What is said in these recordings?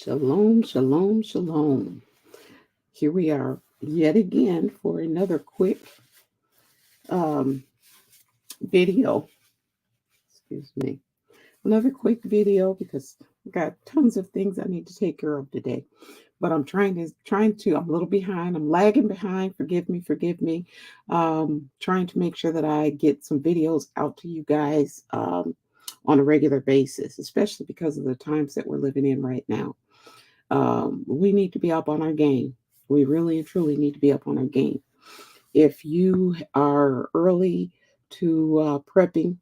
Shalom, shalom, shalom. Here we are yet again for another quick um, video. Excuse me. Another quick video because I've got tons of things I need to take care of today. But I'm I'm a little behind. I'm lagging behind. Forgive me. Trying to make sure that I get some videos out to you guys on a regular basis, especially because of the times that we're living in right now. We need to be up on our game. We really and truly need to be up on our game. If you are early to prepping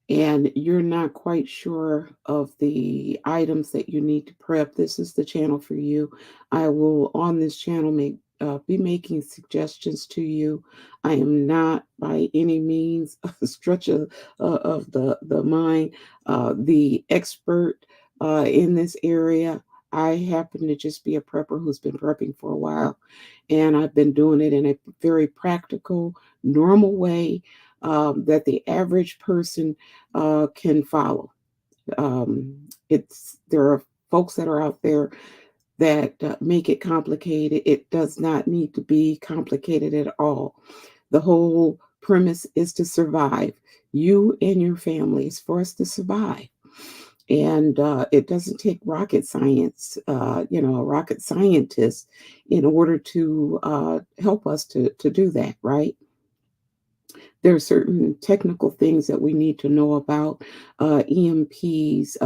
and you're not quite sure of the items that you need to prep, this is the channel for you. I will on this channel be making suggestions to you. I am not by any means a stretch of the mind, the expert in this area. I happen to just be a prepper who's been prepping for a while, and I've been doing it in a very practical, normal way that the average person can follow. There are folks that are out there that make it complicated. It does not need to be complicated at all. The whole premise is to survive. You and your family is for us to survive. And it doesn't take rocket science, a rocket scientist in order to help us to do that, right? There are certain technical things that we need to know about EMPs.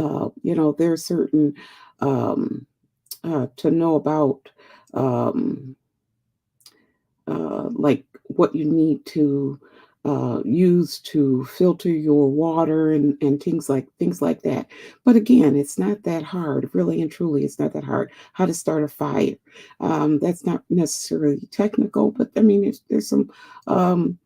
There are certain to know about um, like what you need to use to filter your water and things like that. But again, it's not that hard. Really and truly, it's not that hard. How to start a fire. That's not necessarily technical, but I mean, there's some um,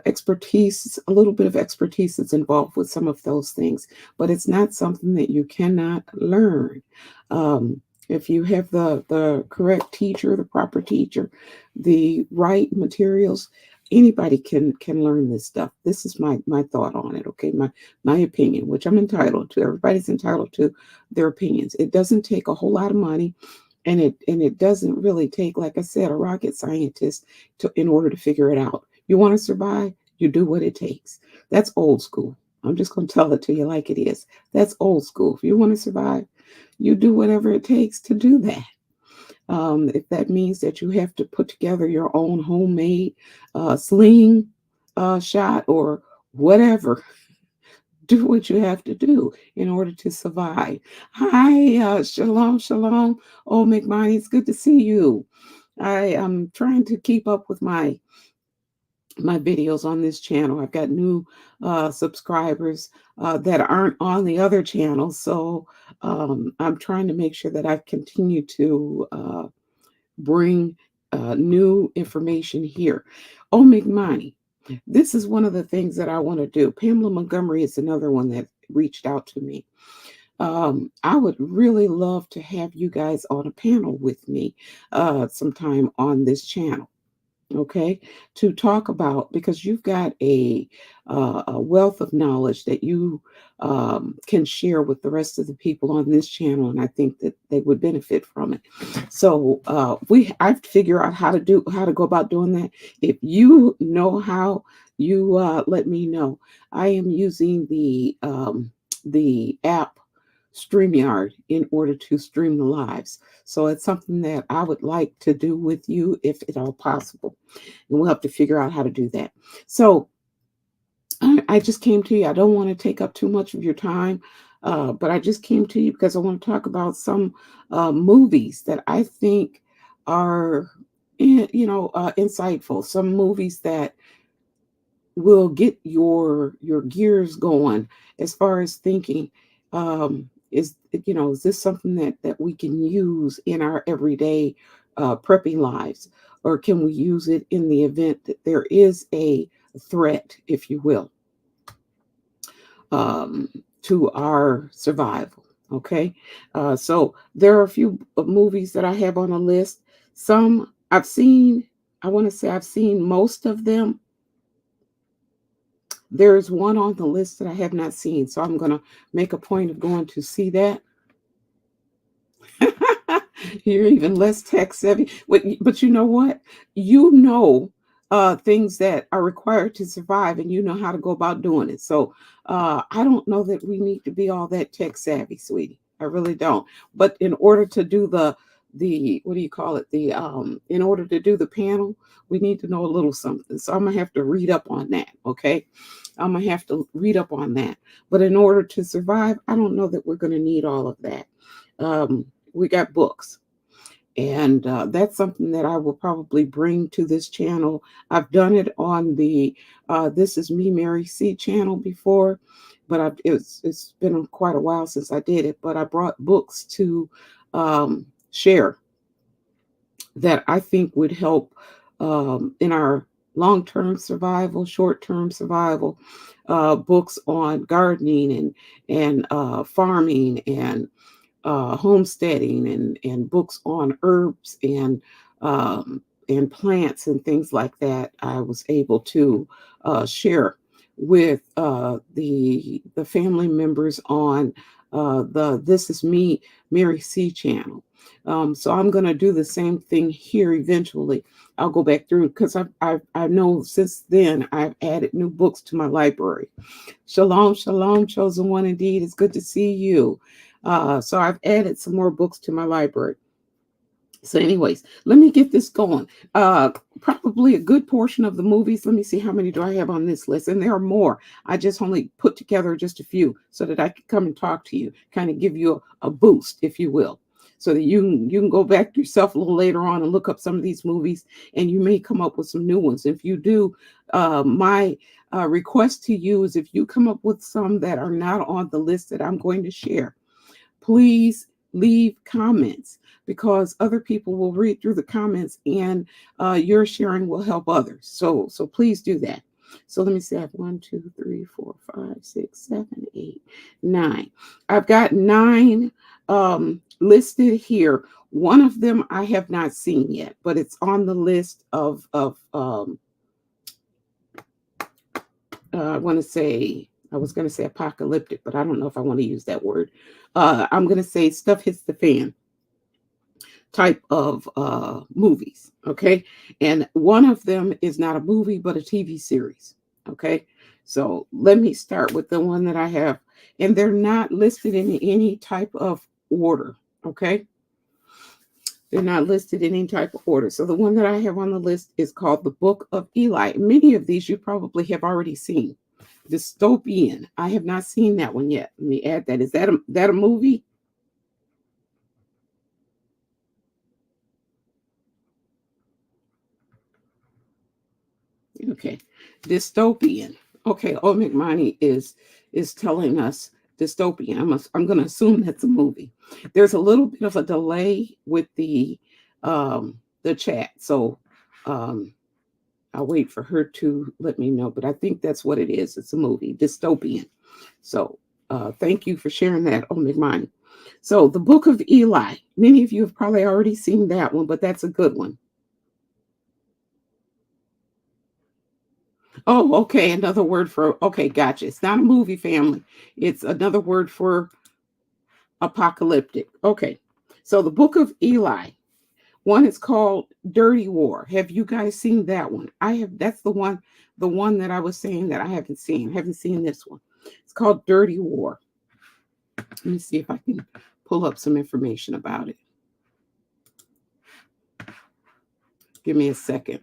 expertise, a little bit of expertise that's involved with some of those things, but it's not something that you cannot learn. If you have the correct teacher, the proper teacher, the right materials, anybody can learn this stuff. This is my thought on it. Okay, my opinion, which I'm entitled to. Everybody's entitled to their opinions. It doesn't take a whole lot of money, and it doesn't really take, like I said, a rocket scientist in order to figure it out. You want to survive, you do what it takes. That's old school. I'm just going to tell it to you like it is. That's old school. If you want to survive, you do whatever it takes to do that. If that means that you have to put together your own homemade sling shot or whatever, do what you have to do in order to survive. Hi, shalom, shalom. Oh, McMoney, it's good to see you. I am trying to keep up with my videos on this channel. I've got new subscribers that aren't on the other channels. So I'm trying to make sure that I continue to bring new information here. Oh, McMoney, this is one of the things that I want to do. Pamela Montgomery is another one that reached out to me. I would really love to have you guys on a panel with me sometime on this channel, okay, to talk about, because you've got a wealth of knowledge that you can share with the rest of the people on this channel, and I think that they would benefit from it. So I've figured out how to go about doing that. If you know how, you let me know. I am using the app StreamYard in order to stream the lives. So it's something that I would like to do with you if at all possible. And we'll have to figure out how to do that. So I just came to you. I don't want to take up too much of your time, but I just came to you because I want to talk about some movies that I think are, insightful. Some movies that will get your gears going as far as thinking. Is this something that we can use in our everyday prepping lives, or can we use it in the event that there is a threat, if you will, um, to our survival? Okay, so there are a few movies that I have on a list. Some I've seen. I want to say I've seen most of them. There's one on the list that I have not seen, so I'm going to make a point of going to see that. You're even less tech savvy. But you know what? You know things that are required to survive, and you know how to go about doing it. So I don't know that we need to be all that tech savvy, sweetie. I really don't. But in order to do the what do you call it? In order to do the panel, we need to know a little something. So I'm gonna have to read up on that. Okay. I'm gonna have to read up on that. But in order to survive, I don't know that we're gonna need all of that. We got books. And that's something that I will probably bring to this channel. I've done it on the This Is Me, Mary C channel before, but it's been quite a while since I did it. But I brought books to share that I think would help in our long-term survival, short-term survival, books on gardening and farming and homesteading and books on herbs and plants and things like that. I was able to share with the family members on the This Is Me, Mary C channel. So I'm going to do the same thing here eventually. I'll go back through because I know since then I've added new books to my library. Shalom, shalom, chosen one indeed. It's good to see you. So I've added some more books to my library. So anyways, let me get this going. Probably a good portion of the movies. Let me see how many do I have on this list. And there are more. I just only put together just a few so that I can come and talk to you, kind of give you a boost, if you will, so that you can go back yourself a little later on and look up some of these movies, and you may come up with some new ones. If you do, my request to you is if you come up with some that are not on the list that I'm going to share, please leave comments, because other people will read through the comments, and your sharing will help others. So please do that. So let me see. I have 1, 2, 3, 4, 5, 6, 7, 8, 9. I've got 9 listed here. One of them I have not seen yet, but it's on the list of I was going to say apocalyptic, but I don't know if I want to use that word. I'm going to say stuff hits the fan type of movies. Okay. And one of them is not a movie, but a TV series. Okay. So let me start with the one that I have. And they're not listed in any type of order. Okay. They're not listed in any type of order. So the one that I have on the list is called The Book of Eli. Many of these you probably have already seen. Dystopian. I have not seen that one yet. Let me add that. Is that a movie? Okay. Dystopian. Okay. Oh, McMoney is telling us dystopian. I'm going to assume that's a movie. There's a little bit of a delay with the chat, so I'll wait for her to let me know. But I think that's what it is. It's a movie, dystopian. So thank you for sharing that, oh McMoney. So the Book of Eli. Many of you have probably already seen that one, but that's a good one. Oh, okay. Another word for, okay, gotcha. It's not a movie, family. It's another word for apocalyptic. Okay. So the Book of Eli. One is called Dirty War. Have you guys seen that one? I have. That's the one that I was saying that I haven't seen. I haven't seen this one. It's called Dirty War. Let me see if I can pull up some information about it. Give me a second.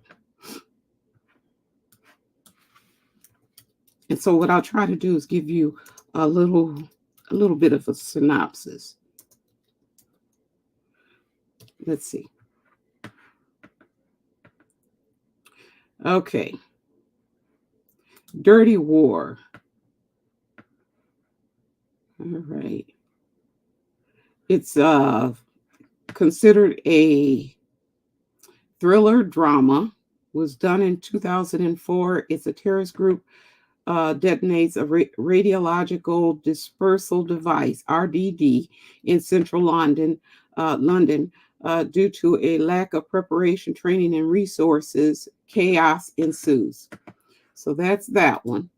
And so what I'll try to do is give you a little bit of a synopsis. Let's see. Okay. Dirty War. All right. It's considered a thriller drama. Was done in 2004. It's a terrorist group detonates a radiological dispersal device (RDD) in central London, due to a lack of preparation, training, and resources. Chaos ensues. So that's that one.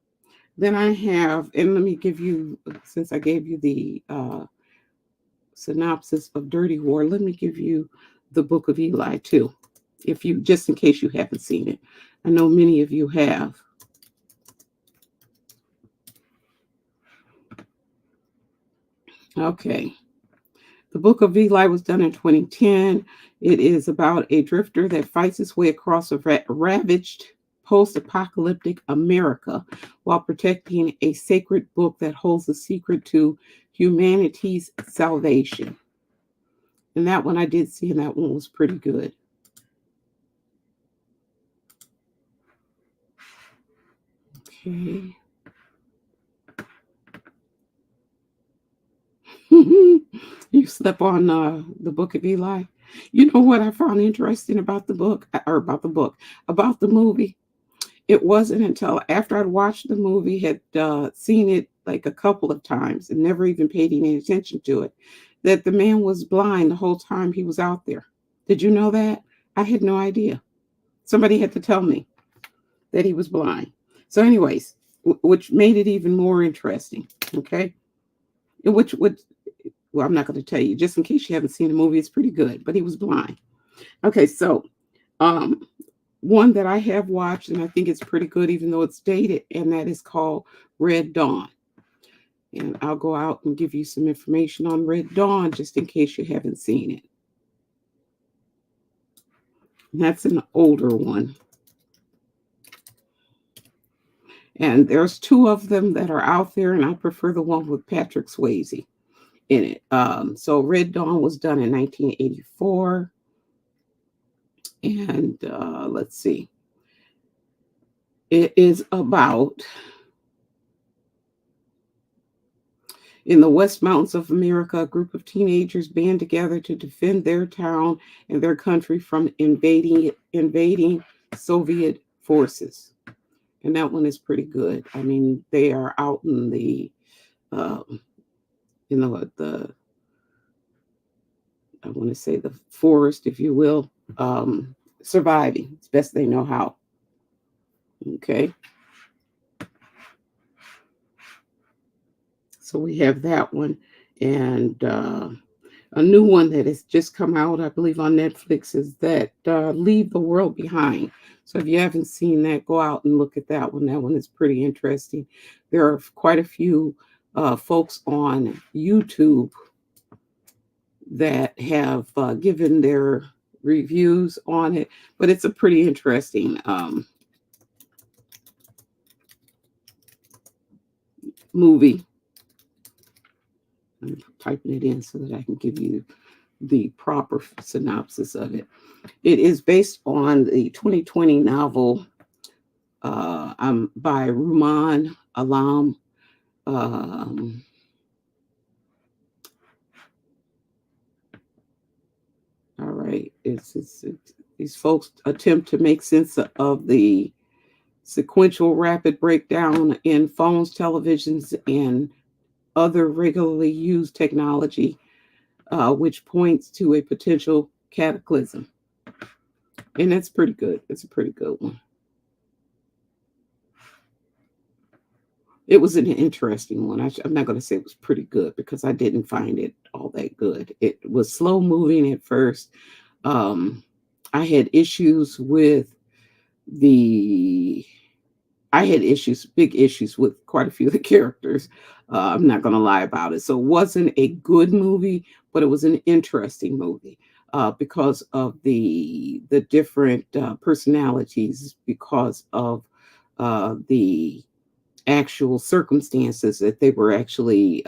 Then I have, and let me give you, since I gave you the synopsis of Dirty War, let me give you the Book of Eli too, if you, just in case you haven't seen it. I know many of you have. Okay. The Book of Eli was done in 2010. It is about a drifter that fights his way across a ravaged post apocalyptic America while protecting a sacred book that holds the secret to humanity's salvation. And that one I did see, and that one was pretty good. Okay. You slept on the Book of Eli. You know what I found interesting about the book, or about the movie? It wasn't until after I'd watched the movie, had seen it like a couple of times and never even paid any attention to it, that the man was blind the whole time he was out there. Did you know that? I had no idea. Somebody had to tell me that he was blind. So, anyways, which made it even more interesting. Okay, which would, well, I'm not going to tell you, just in case you haven't seen the movie. It's pretty good, but he was blind. Okay, so um, one that I have watched and I think it's pretty good, even though it's dated, and that is called Red Dawn. And I'll go out and give you some information on Red Dawn just in case you haven't seen it. And that's an older one. And there's two of them that are out there, and I prefer the one with Patrick Swayze in it. So Red Dawn was done in 1984. And let's see. It is about, in the West Mountains of America, a group of teenagers band together to defend their town and their country from invading Soviet forces. And that one is pretty good. I mean, they are out in the, the, I want to say the forest, if you will, surviving as best they know how. Okay. So we have that one. And a new one that has just come out, I believe, on Netflix is that Leave the World Behind. So if you haven't seen that, go out and look at that one. That one is pretty interesting. There are quite a few folks on YouTube that have given their reviews on it, but it's a pretty interesting movie. I'm typing it in so that I can give you the proper synopsis of it. It is based on the 2020 novel by Ruman Alam. All right, it's these folks attempt to make sense of the sequential rapid breakdown in phones, televisions, and other regularly used technology, which points to a potential cataclysm. And that's pretty good. It's a pretty good one. It was an interesting one. I'm not going to say it was pretty good because I didn't find it all that good. It was slow moving at first. I had issues with the I had issues, big issues with quite a few of the characters. I'm not going to lie about it. So it wasn't a good movie, but it was an interesting movie because of the different personalities, because of the actual circumstances that they were actually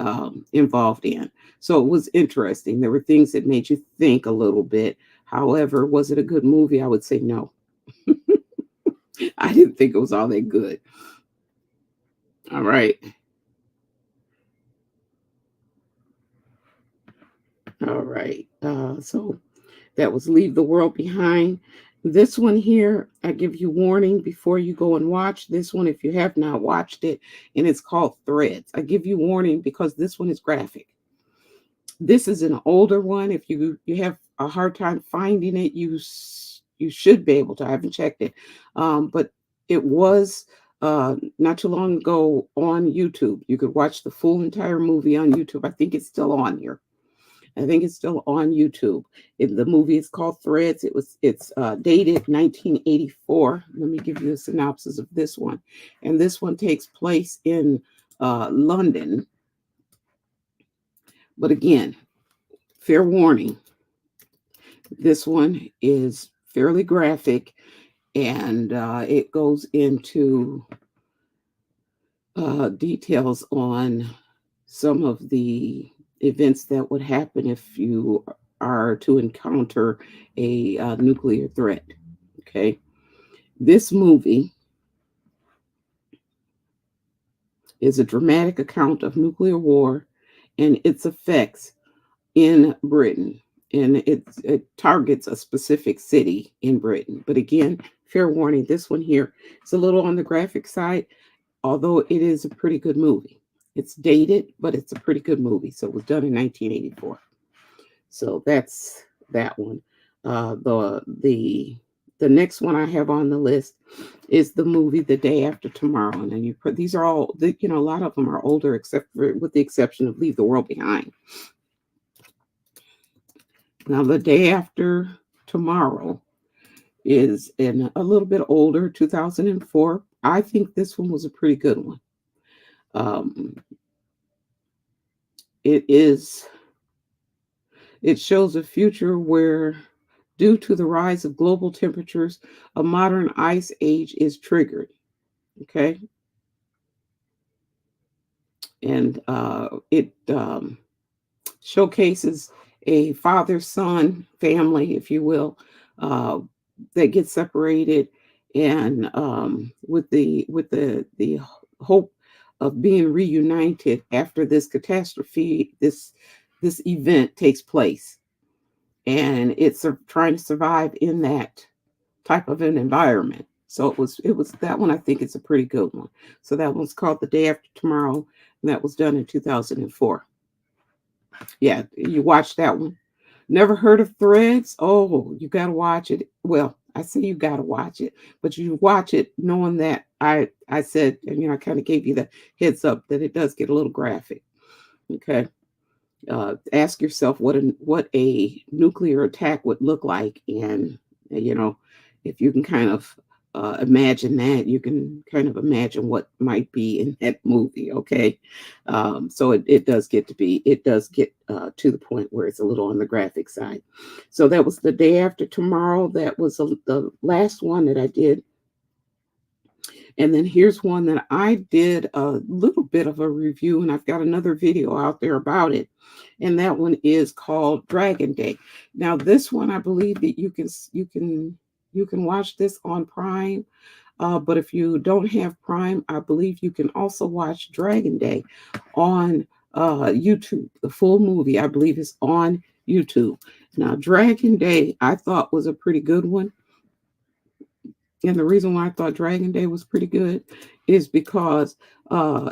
involved in. So it was interesting. There were things that made you think a little bit. However, was it a good movie? I would say no. I didn't think it was all that good. All right. All right. So that was Leave the World Behind. This one here, I give you warning before you go and watch this one if you have not watched it, and it's called Threads. I give you warning because this one is graphic. This is an older one. If you have a hard time finding it, you should be able to. I haven't checked it, but it was not too long ago on YouTube. You could watch the full entire movie on YouTube. I think it's still on here. I think it's still on YouTube. The movie is called Threads. It's dated 1984. Let me give you a synopsis of this one. And this one takes place in London. But again, fair warning, this one is fairly graphic, and it goes into details on some of the events that would happen if you are to encounter a nuclear threat. Okay. This movie is a dramatic account of nuclear war and its effects in Britain. And it targets a specific city in Britain. But again, fair warning, this one here is a little on the graphic side, although it is a pretty good movie. It's dated, but it's a pretty good movie. So it was done in 1984. So that's that one. The next one I have on the list is the movie The Day After Tomorrow. And you put these are all a lot of them are older, except for with the exception of Leave the World Behind. Now, The Day After Tomorrow is in a little bit older, 2004. I think this one was a pretty good one. Um, it shows a future where, due to the rise of global temperatures, a modern ice age is triggered. Okay. And it showcases a father-son family, if you will, uh, that gets separated, and with the hope of being reunited after this catastrophe, this event takes place, and it's trying to survive in that type of an environment. So it was that one. I think it's a pretty good one. So that one's called The Day After Tomorrow, and that was done in 2004. Yeah, you watched that one. Never heard of Threads? Oh, you got to watch it. Well, I say you got to watch it, but you watch it knowing that I said, and I kind of gave you the heads up that it does get a little graphic. Okay. Ask yourself what a nuclear attack would look like, and you know, if you can kind of imagine that, you can kind of imagine what might be in that movie. Okay. So it does get to the point where it's a little on the graphic side. So that was The Day After Tomorrow. That was the last one that I did. And then here's one that I did a little bit of a review, and I've got another video out there about it. And that one is called Dragon Day. Now, this one, I believe that you can watch this on Prime. But if you don't have Prime, I believe you can also watch Dragon Day on YouTube. The full movie, I believe, is on YouTube. Now, Dragon Day, I thought was a pretty good one. And the reason why I thought Dragon Day was pretty good is because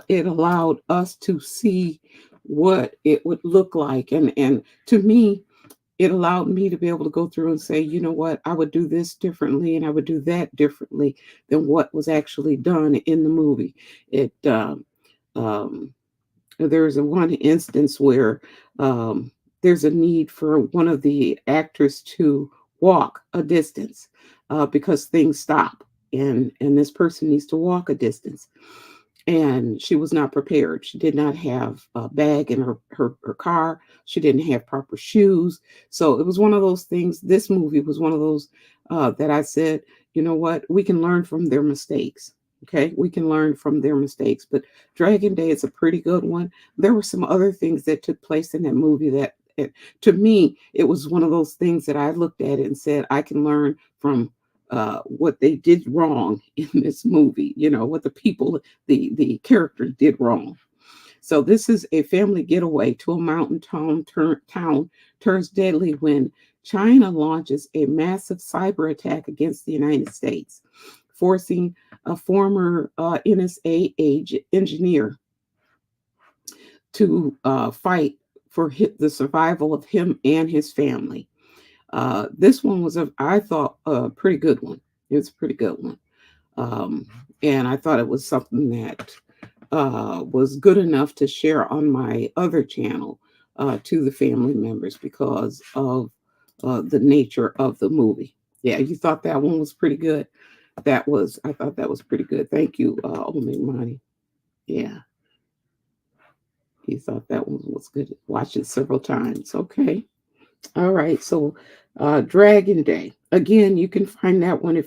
it allowed us to see what it would look like. And to me, it allowed me to be able to go through and say, you know what, I would do this differently and I would do that differently than what was actually done in the movie. It um, there's a one instance where there's a need for one of the actors to walk a distance because things stop, and this person needs to walk a distance, and she was not prepared. She did not have a bag in her car. She didn't have proper shoes. So it was one of those things. This movie was one of those that I said, you know what, we can learn from their mistakes. Okay, we can learn from their mistakes. But Dragon Day is a pretty good one. There were some other things that took place in that movie that, to me, it was one of those things that I looked at it and said, I can learn from what they did wrong in this movie. What the people, the characters did wrong. So this is a family getaway to a mountain town turns deadly when China launches a massive cyber attack against the United States, forcing a former NSA engineer to fight for the survival of him and his family. This one was, I thought, a pretty good one. It's a pretty good one. Um, and I thought it was something that was good enough to share on my other channel to the family members because of the nature of the movie. Yeah, you thought that one was pretty good. I thought that was pretty good. Thank you, Omeg. Yeah, he thought that one was good. Watched it several times. Okay. All right. So, Dragon Day. Again, you can find that one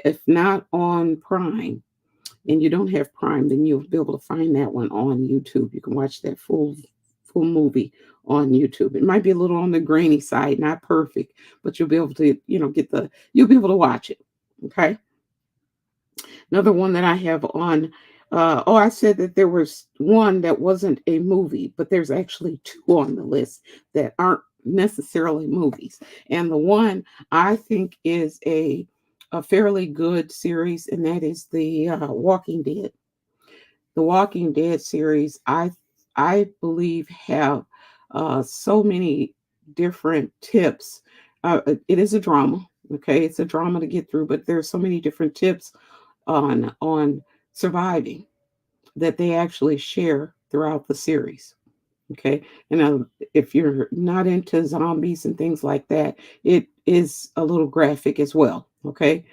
if not on Prime and you don't have Prime, then you'll be able to find that one on YouTube. You can watch that full movie on YouTube. It might be a little on the grainy side, not perfect, but you'll be able to, you'll be able to watch it. Okay. Another one that I have on. I said that there was one that wasn't a movie, but there's actually two on the list that aren't necessarily movies. And the one I think is a fairly good series, and that is the Walking Dead. The Walking Dead series, I believe, have so many different tips. It is a drama, okay? It's a drama to get through, but there's so many different tips on surviving that they actually share throughout the series. Okay. And if you're not into zombies and things like that, it is a little graphic as well. Okay.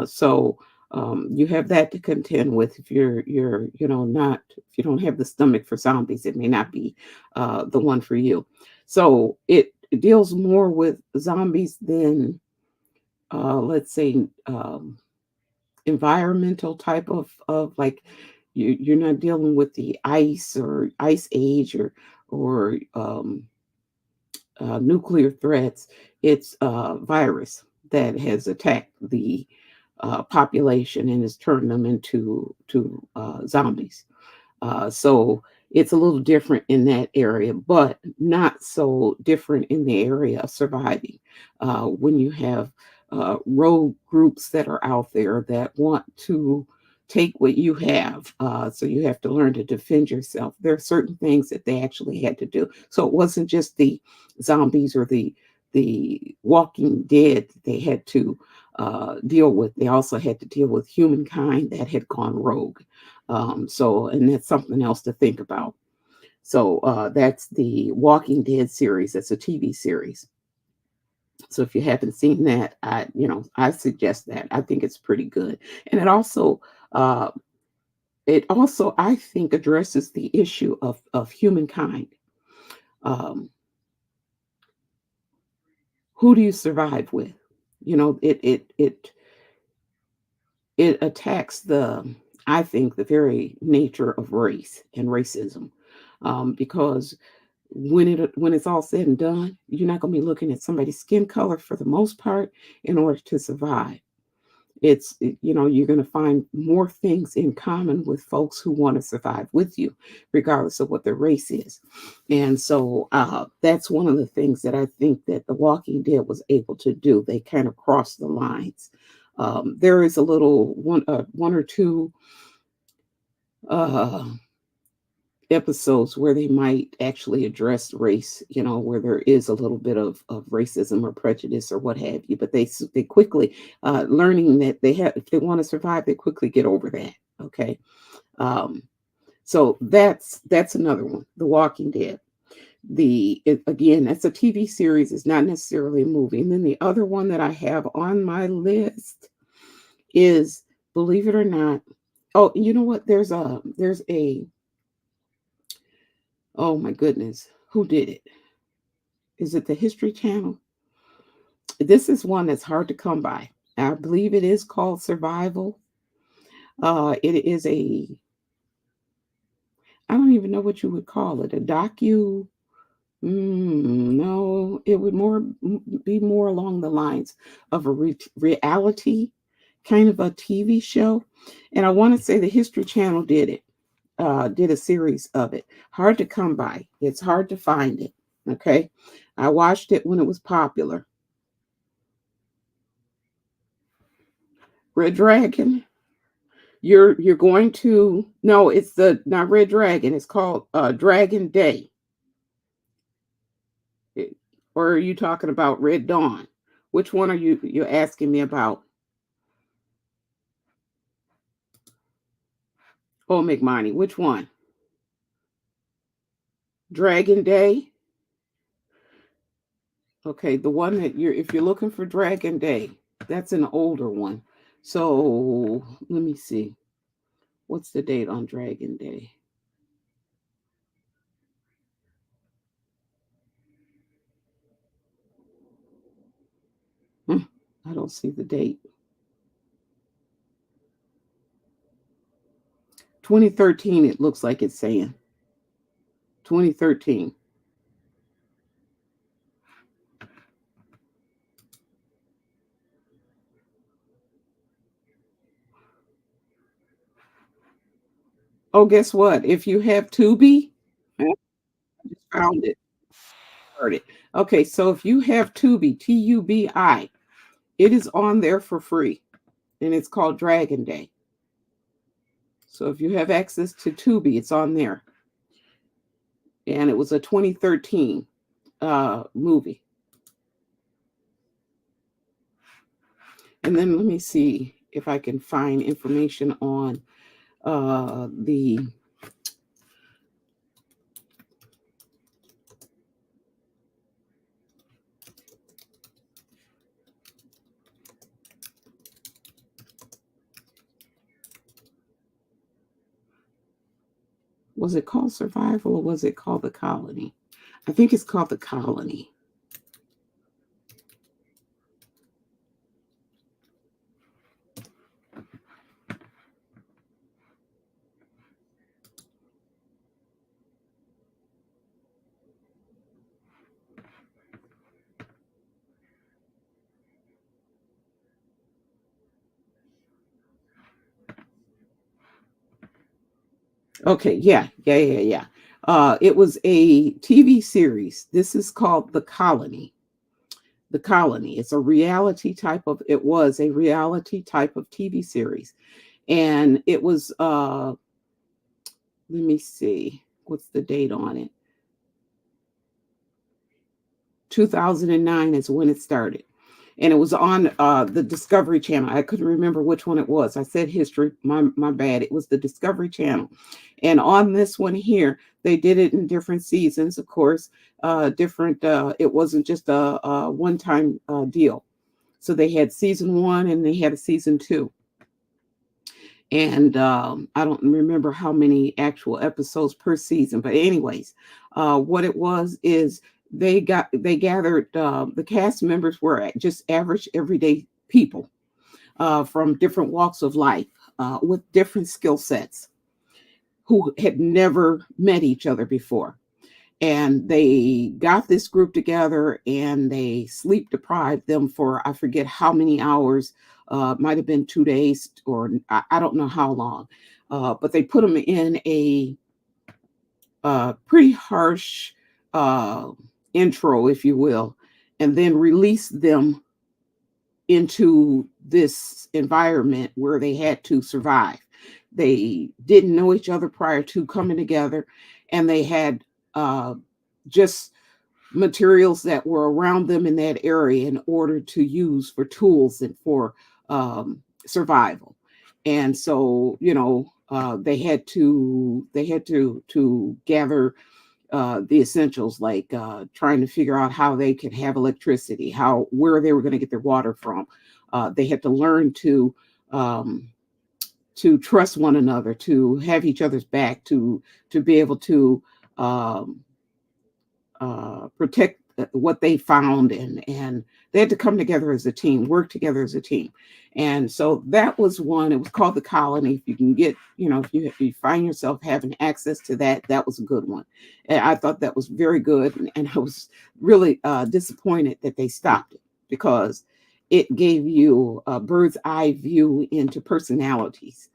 So you have that to contend with. If you're not, if you don't have the stomach for zombies, it may not be the one for you. So it deals more with zombies than let's say environmental type of like you're not dealing with the ice or ice age or nuclear threats. It's a virus that has attacked the population and has turned them into zombies. So it's a little different in that area, but not so different in the area of surviving. When you have rogue groups that are out there that want to take what you have, so you have to learn to defend yourself. There are certain things that they actually had to do. So it wasn't just the zombies or the Walking Dead that they had to deal with. They also had to deal with humankind that had gone rogue. And that's something else to think about. So that's the Walking Dead series. That's a TV series. So if you haven't seen that, I suggest that. I think it's pretty good, and uh, it also I think addresses the issue of humankind. Um, who do you survive with? It attacks I think the very nature of race and racism, because when it's all said and done, you're not going to be looking at somebody's skin color for the most part in order to survive. You're going to find more things in common with folks who want to survive with you, regardless of what their race is. And so that's one of the things that I think that The Walking Dead was able to do. They kind of crossed the lines. There is a little one or two uh, episodes where they might actually address race, where there is a little bit of racism or prejudice or what have you. But they quickly learning that if they want to survive, they quickly get over that. Okay, um, so that's another one, The Walking Dead. Again, that's a TV series. It's not necessarily a movie. And then the other one that I have on my list is, believe it or not. Oh, you know what? There's a oh my goodness, who did it? Is it the History Channel? This is one that's hard to come by. I believe it is called Survival. It is I don't even know what you would call it, a docu. No, it would be more along the lines of a reality kind of a TV show. And I want to say the History Channel did a series of it. Hard to come by. It's hard to find it. Okay. I watched it when it was popular. Red Dragon. You're going to no, it's the not Red Dragon. It's called Dragon Day. Or are you talking about Red Dawn? Which one are you asking me about? Oh, McMoney. Which one? Dragon Day. Okay, the one that if you're looking for Dragon Day, that's an older one. So let me see. What's the date on Dragon Day? Hmm, I don't see the date. 2013, it looks like it's saying. 2013. Oh, guess what? If you have Tubi, I just found it. Heard it. Okay, so if you have Tubi, Tubi, it is on there for free, and it's called Dragon Day. So if you have access to Tubi, it's on there, and it was a 2013 movie. And then let me see if I can find information on the. Was it called Survival or was it called The Colony? I think it's called The Colony. Okay, yeah. It was a TV series. This is called The Colony. The Colony. It was a reality type of TV series. And it was, let me see, what's the date on it? 2009 is when it started. And it was on the Discovery Channel. I couldn't remember which one it was. I said history. My bad. It was the Discovery Channel. And on this one here, they did it in different seasons, of course. Different. It wasn't just a one-time deal. So they had season one and they had a season two. And I don't remember how many actual episodes per season, but anyways, what it was is they gathered the cast members were just average everyday people from different walks of life with different skill sets who had never met each other before, and they got this group together and they sleep deprived them for I forget how many hours. Might have been 2 days or I don't know how long, but they put them in a pretty harsh uh, intro, if you will, and then release them into this environment where they had to survive. They didn't know each other prior to coming together, and they had just materials that were around them in that area in order to use for tools and for survival. And so, they had to gather the essentials, like trying to figure out how they could have electricity, how where they were going to get their water from. They had to learn um, to trust one another, to have each other's back, to be able to um, protect what they found, and they had to come together as a team, work together as a team. And so that was one. It was called The Colony. If you can get, if you find yourself having access to that, that was a good one. And I thought that was very good, and I was really disappointed that they stopped it, because it gave you a bird's eye view into personalities,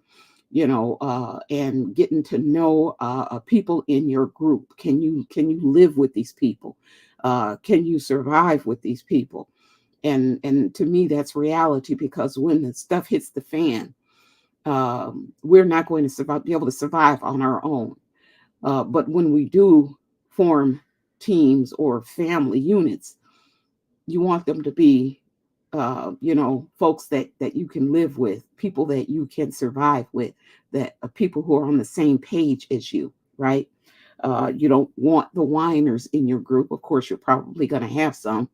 and getting to know people in your group. Can you live with these people? Can you survive with these people? And to me, that's reality, because when the stuff hits the fan, we're not going to be able to survive on our own. But when we do form teams or family units, you want them to be folks that you can live with, people that you can survive with, that people who are on the same page as you, right? You don't want the whiners in your group. Of course, you're probably going to have some.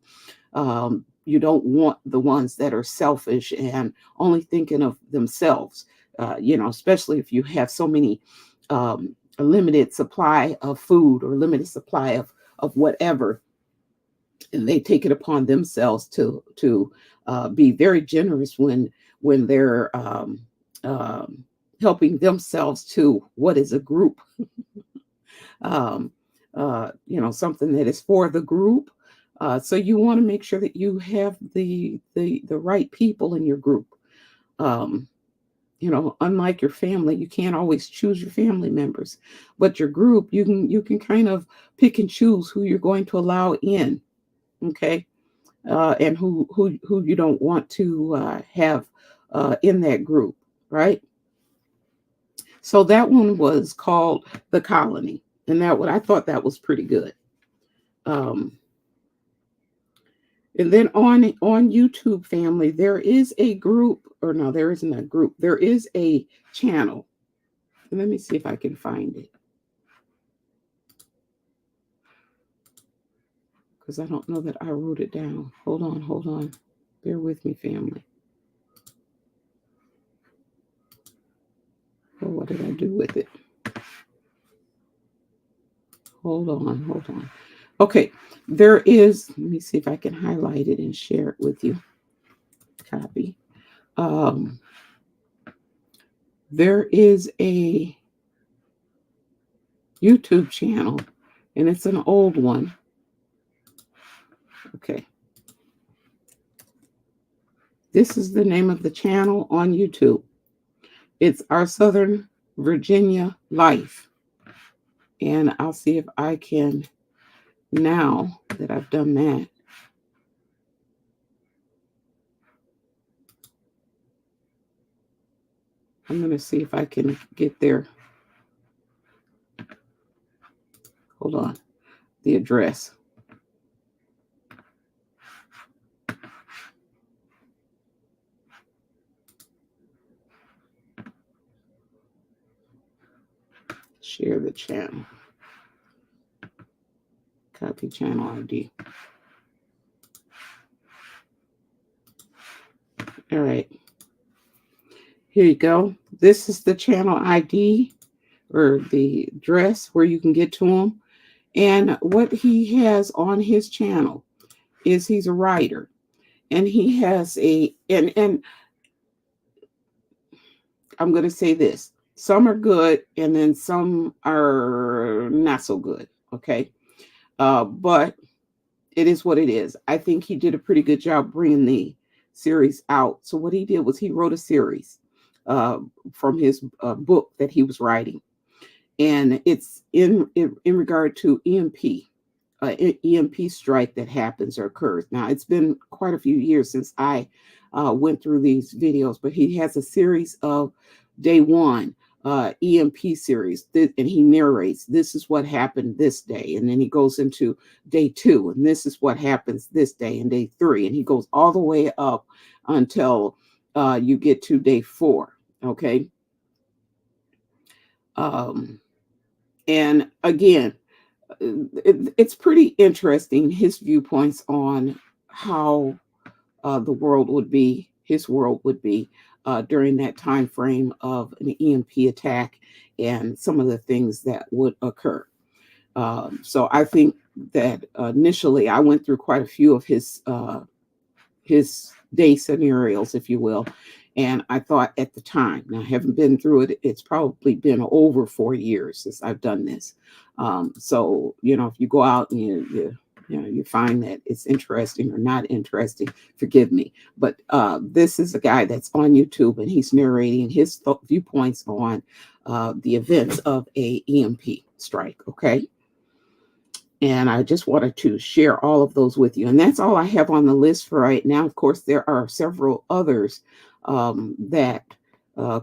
You don't want the ones that are selfish and only thinking of themselves, especially if you have so many, a limited supply of food or limited supply of whatever, and they take it upon themselves to be very generous when they're helping themselves to what is a group, um, something that is for the group. So you want to make sure that you have the right people in your group. Um, Unlike your family, you can't always choose your family members, but your group, you can kind of pick and choose who you're going to allow in. Okay. And who you don't want to have in that group, right? So that one was called The Colony, and that one I thought that was pretty good. Um, and then on YouTube, family, there is a group, or no, there isn't a group. There is a channel. Let me see if I can find it, because I don't know that I wrote it down. Hold on. Bear with me, family. Oh, what did I do with it? Hold on. Okay, there is, let me see if I can highlight it and share it with you. Copy. There is a YouTube channel, and it's an old one. Okay. This is the name of the channel on YouTube. It's Our Southern Virginia Life. And I'll see if I can, now that I've done that, I'm going to see if I can get there. Hold on. The address. Share the channel. Copy channel ID. All right. Here you go. This is the channel ID, or the address where you can get to him. And what he has on his channel is he's a writer, and he has and I'm going to say this. Some are good, and then some are not so good. Okay. But it is what it is. I think he did a pretty good job bringing the series out. So what he did was he wrote a series from his book that he was writing, and it's in regard to EMP strike that happens or occurs. Now, it's been quite a few years since I went through these videos, but he has a series of day one EMP series, and he narrates, this is what happened this day. And then he goes into day two, and this is what happens this day, and day three. And he goes all the way up until you get to day 4. Okay. And again, it's pretty interesting, his viewpoints on how the world would be, his world would be during that time frame of an EMP attack and some of the things that would occur. So I think that initially I went through quite a few of his day scenarios, if you will. And I thought at the time, now I haven't been through it, it's probably been over 4 years since I've done this. So, if you go out and you find that it's interesting or not interesting, forgive me. But this is a guy that's on YouTube, and he's narrating his viewpoints on the events of a EMP strike. Okay. And I just wanted to share all of those with you. And that's all I have on the list for right now. Of course, there are several others that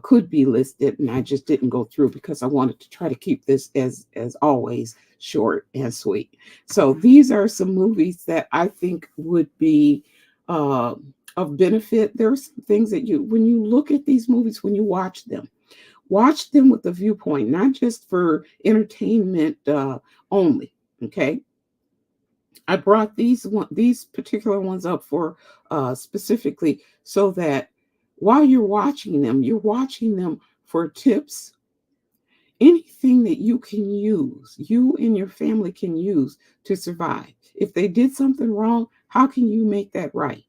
could be listed, and I just didn't go through because I wanted to try to keep this, as always, short and sweet. So these are some movies that I think would be of benefit. There are some things that when you look at these movies, when you watch them with the viewpoint, not just for entertainment only. Okay, I brought these particular ones up for specifically so that while you're watching them for tips, anything that you can use, you and your family can use to survive. If they did something wrong, how can you make that right?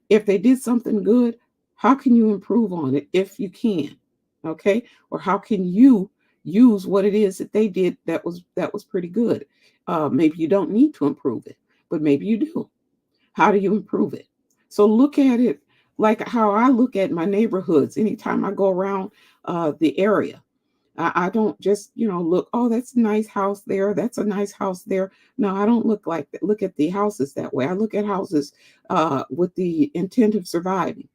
If they did something good, how can you improve on it if you can? Okay? Or how can you use what it is that they did that was pretty good? Maybe you don't need to improve it, but maybe you do. How do you improve it? So look at it like how I look at my neighborhoods anytime I go around the area. I don't just, look, oh, that's a nice house there. That's a nice house there. No, I don't look like that. Look at the houses that way. I look at houses with the intent of surviving.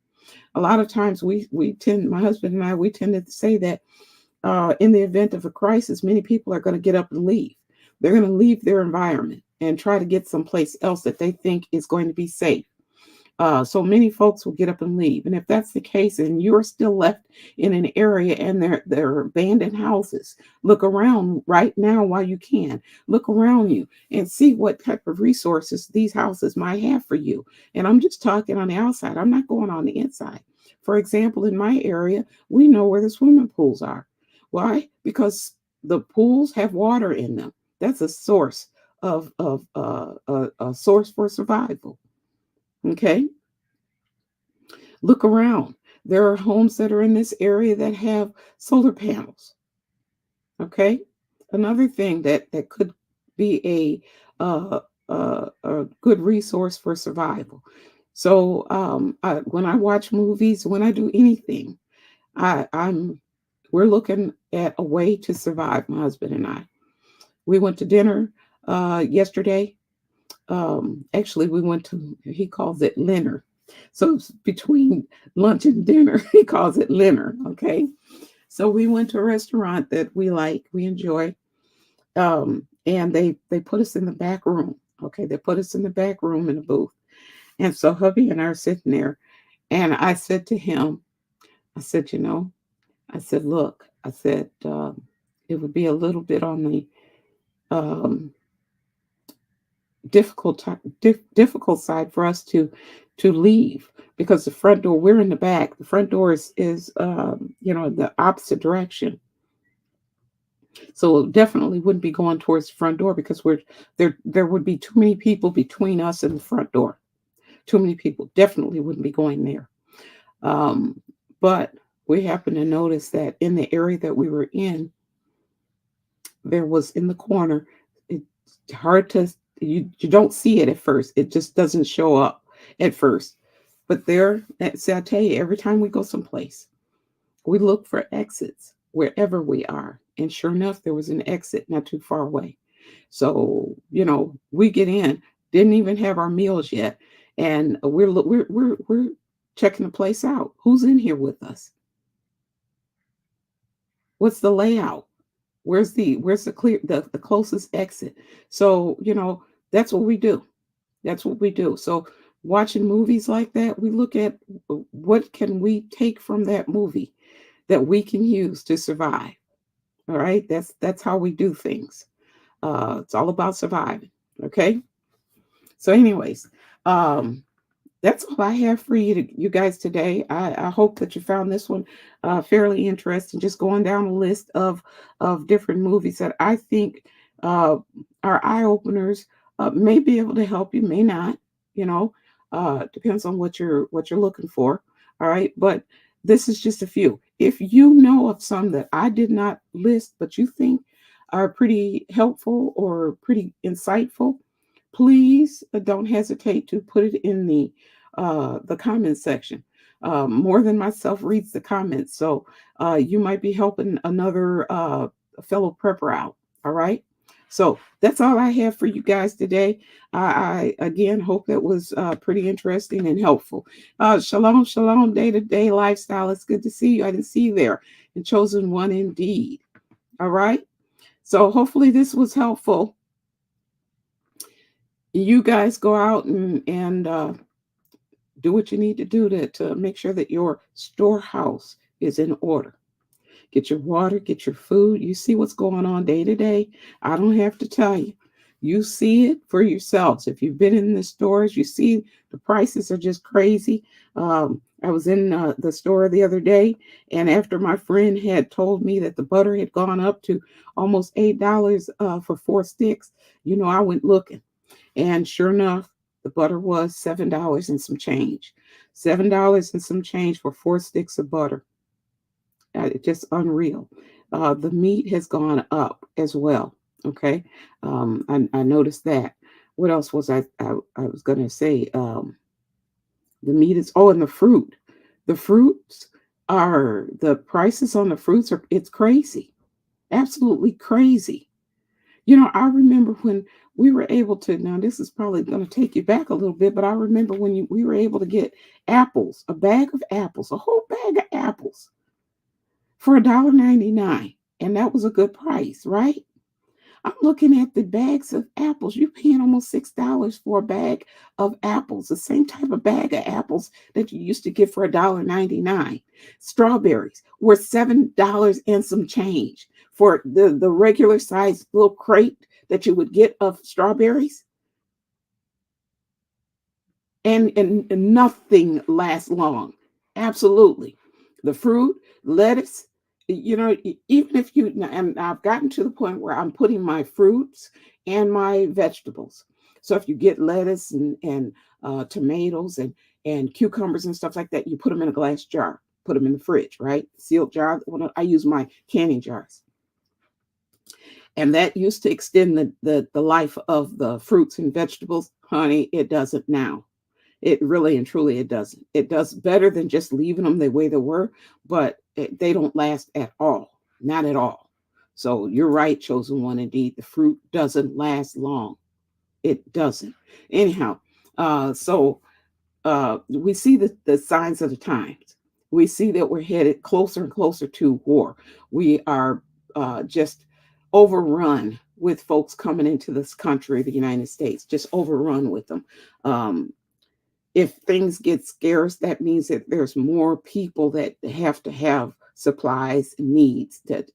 A lot of times my husband and I, we tend to say that in the event of a crisis, many people are going to get up and leave. They're going to leave their environment and try to get someplace else that they think is going to be safe. So many folks will get up and leave. And if that's the case and you're still left in an area and they're abandoned houses, look around right now while you can. Look around you and see what type of resources these houses might have for you. And I'm just talking on the outside. I'm not going on the inside. For example, in my area, we know where the swimming pools are. Why? Because the pools have water in them. That's a source of a source for survival. Okay, look around. There are homes that are in this area that have solar panels. Okay, another thing that could be a good resource for survival. So when I watch movies, when I do anything, I'm we're looking at a way to survive. My husband and I. We went to dinner yesterday. Actually, we went to, he calls it dinner. So it's between lunch and dinner. He calls it dinner. Okay. So we went to a restaurant that we like, we enjoy. And they put us in the back room. Okay. They put us in the back room in a booth. And so hubby and I are sitting there. And I said to him, I said, I said, look, I said, it would be a little bit on the um, difficult side for us to leave because the front door, we're in the back, the front door is the opposite direction, so definitely wouldn't be going towards the front door because there would be too many people between us and the front door. Too many people definitely wouldn't be going there. But we happened to notice that in the area that we were in, there was in the corner, it's hard to, you don't see it at first, it just doesn't show up at first, but there, see, I tell you, every time we go someplace we look for exits wherever we are, and sure enough there was an exit not too far away. So we get in, didn't even have our meals yet, and we're checking the place out. Who's in here with us? What's the layout? Where's the clear the closest exit? So that's what we do. That's what we do. So watching movies like that, we look at what can we take from that movie that we can use to survive. All right, that's how we do things. It's all about surviving. Okay. So, anyways, um, that's all I have for you guys today. I hope that you found this one fairly interesting. Just going down a list of different movies that I think uh, are eye openers. May be able to help you, may not. You know, depends on what you're looking for. All right, but this is just a few. If you know of some that I did not list, but you think are pretty helpful or pretty insightful, please don't hesitate to put it in the comments section. More than myself reads the comments, so you might be helping another fellow prepper out. All right. So that's all I have for you guys today. I again hope that was pretty interesting and helpful. Shalom, shalom, day to day lifestyle. It's good to see you. I didn't see you there. And chosen one indeed. All right. So hopefully this was helpful. You guys go out and Do what you need to do to make sure that your storehouse is in order. Get your water, get your food. You see what's going on day to day. I don't have to tell you. You see it for yourselves. If you've been in the stores, you see the prices are just crazy. I was in the store the other day, and after my friend had told me that the butter had gone up to almost $8 for 4 sticks, I went looking, and sure enough, the butter was $7 and some change. $7 and some change for 4 sticks of butter. Just unreal. The meat has gone up as well. Okay, I noticed that. What else was I was going to say? The meat is. Oh, and the fruit. The fruits are the prices on the fruits are. It's crazy, absolutely crazy. I remember when we were able to. Now, this is probably going to take you back a little bit, but I remember when we were able to get apples, a bag of apples, a whole bag of apples for $1.99. And that was a good price, right? I'm looking at the bags of apples. You're paying almost $6 for a bag of apples, the same type of bag of apples that you used to get for $1.99. Strawberries were $7 and some change for the regular size little crate that you would get of strawberries. And nothing lasts long. Absolutely. The fruit, lettuce, even if you, and I've gotten to the point where I'm putting my fruits and my vegetables. So if you get lettuce and tomatoes and cucumbers and stuff like that, you put them in a glass jar, put them in the fridge, right? Sealed jar. When I use my canning jars. And that used to extend the life of the fruits and vegetables. Honey, it doesn't now. It really and truly it doesn't. It does better than just leaving them the way they were, but they don't last at all. Not at all. So you're right, chosen one. Indeed, the fruit doesn't last long. It doesn't. Anyhow, we see the signs of the times. We see that we're headed closer and closer to war. We are just overrun with folks coming into this country, the United States, just overrun with them. If things get scarce, that means that there's more people that have to have supplies and needs that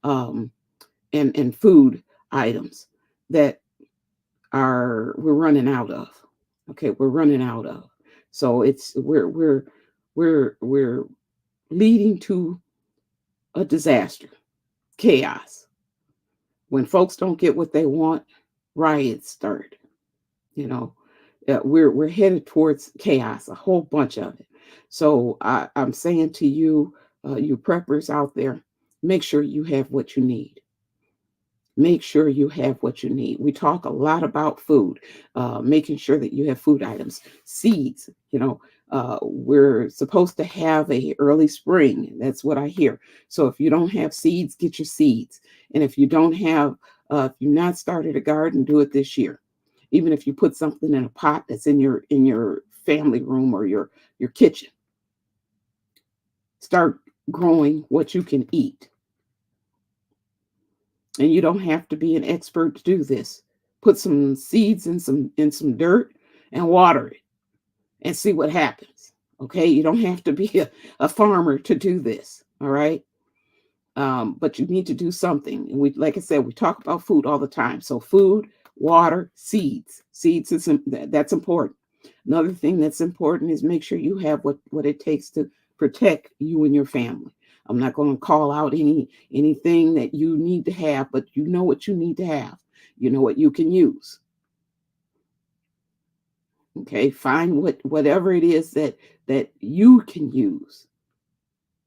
and food items that we're running out of. Okay, we're running out of. So we're leading to a disaster, chaos. When folks don't get what they want, riots start. You know, we're headed towards chaos, a whole bunch of it. So I'm saying to you, you preppers out there, make sure you have what you need. Make sure you have what you need. We talk a lot about food, making sure that you have food items, seeds. We're supposed to have a early spring. That's what I hear. So if you don't have seeds, get your seeds. And if you don't have, if you've not started a garden, do it this year. Even if you put something in a pot that's in your family room or your kitchen, start growing what you can eat. And you don't have to be an expert to do this. Put some seeds in some dirt and water it and see what happens. Okay, you don't have to be a farmer to do this. All right. But you need to do something. And like I said, we talk about food all the time. So food, water, seeds that's important. Another thing that's important is make sure you have what it takes to protect you and your family. I'm not going to call out anything that you need to have, but you know what you need to have. You know what you can use. Okay, find whatever it is that you can use,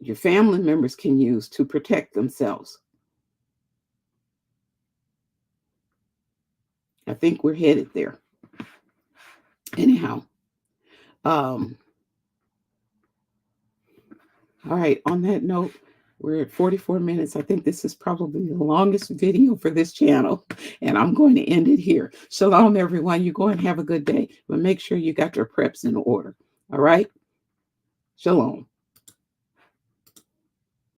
your family members can use to protect themselves. I think we're headed there. Anyhow, all right, on that note, we're at 44 minutes. I think this is probably the longest video for this channel, and I'm going to end it here. Shalom, everyone. You go and have a good day, but make sure you got your preps in order. All right? Shalom.